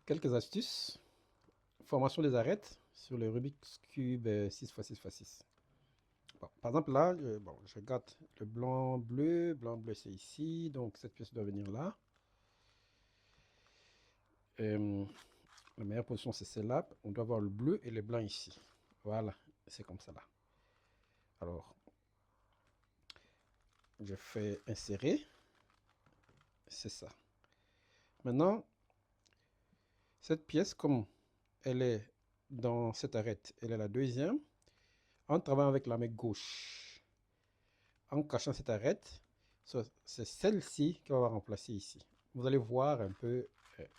Quelques astuces. Formation des arêtes sur le Rubik's Cube 6x6x6. Bon, par exemple, là, je regarde le blanc, bleu, c'est ici. Donc, cette pièce doit venir là. Euh, la meilleure position, c'est celle-là. On doit avoir le bleu et le blanc ici. Voilà, c'est comme ça là. Alors, je fais insérer. C'est ça. Maintenant, cette pièce, comme elle est dans cette arête, elle est la deuxième. En travaillant avec la main gauche, en cachant cette arête, c'est celle-ci qui va remplacer ici. Vous allez voir un peu,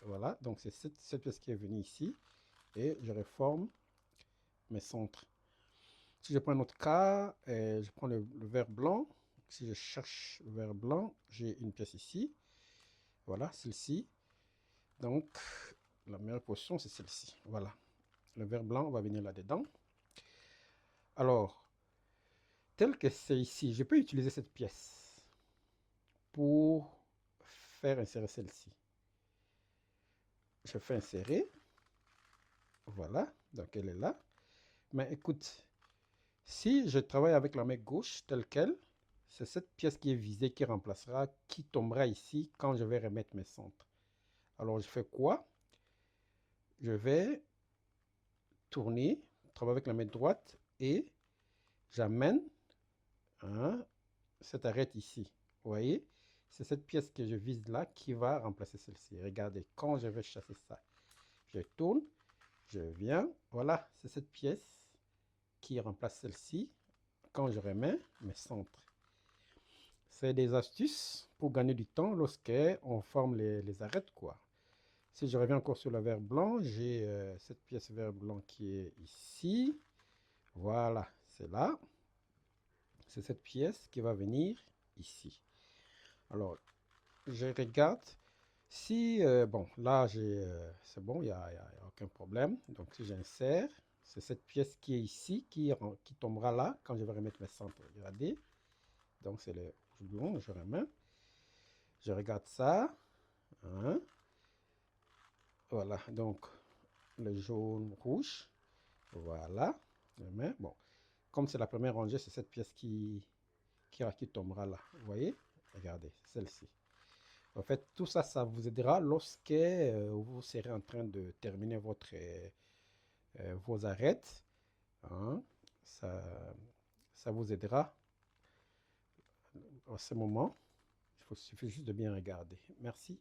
voilà, donc c'est cette pièce qui est venue ici, et je réforme mes centres. Si je prends un autre cas, je prends le vert blanc. Si je cherche le vert blanc, j'ai une pièce ici, voilà, celle-ci. Donc, la meilleure position, c'est celle-ci, voilà. Le vert blanc va venir là-dedans. Alors, tel que c'est ici, je peux utiliser cette pièce pour faire insérer celle-ci. Je fais insérer. Voilà, donc elle est là. Mais écoute, si je travaille avec la main gauche telle qu'elle, c'est cette pièce qui est visée qui remplacera, qui tombera ici quand je vais remettre mes centres. Alors je fais quoi? Je vais tourner, travailler avec la main droite et j'amène hein, cette arête ici. Vous voyez? C'est cette pièce que je vise là qui va remplacer celle-ci. Regardez, quand je vais chasser ça, je tourne, je viens, voilà, c'est cette pièce qui remplace celle-ci quand je remets mes centres. C'est des astuces pour gagner du temps lorsqu'on forme les arêtes, quoi. Si je reviens encore sur le vert blanc, j'ai cette pièce vert blanc qui est ici. Voilà, c'est là. C'est cette pièce qui va venir ici. Alors, je regarde. Si, bon, là, c'est bon, il n'y a aucun problème. Donc, si j'insère, c'est cette pièce qui est ici qui tombera là quand je vais remettre mes centres. Regardez. Donc, c'est le rouge blanc, je remets. Je regarde ça. Hein. Voilà, donc le jaune rouge. Voilà. Je mets. Bon, comme c'est la première rangée, c'est cette pièce qui tombera là. Vous voyez? Regardez, celle-ci. En fait, tout ça, ça vous aidera lorsque vous serez en train de terminer vos arêtes. Hein. Ça, ça vous aidera à ce moment. Il suffit juste de bien regarder. Merci.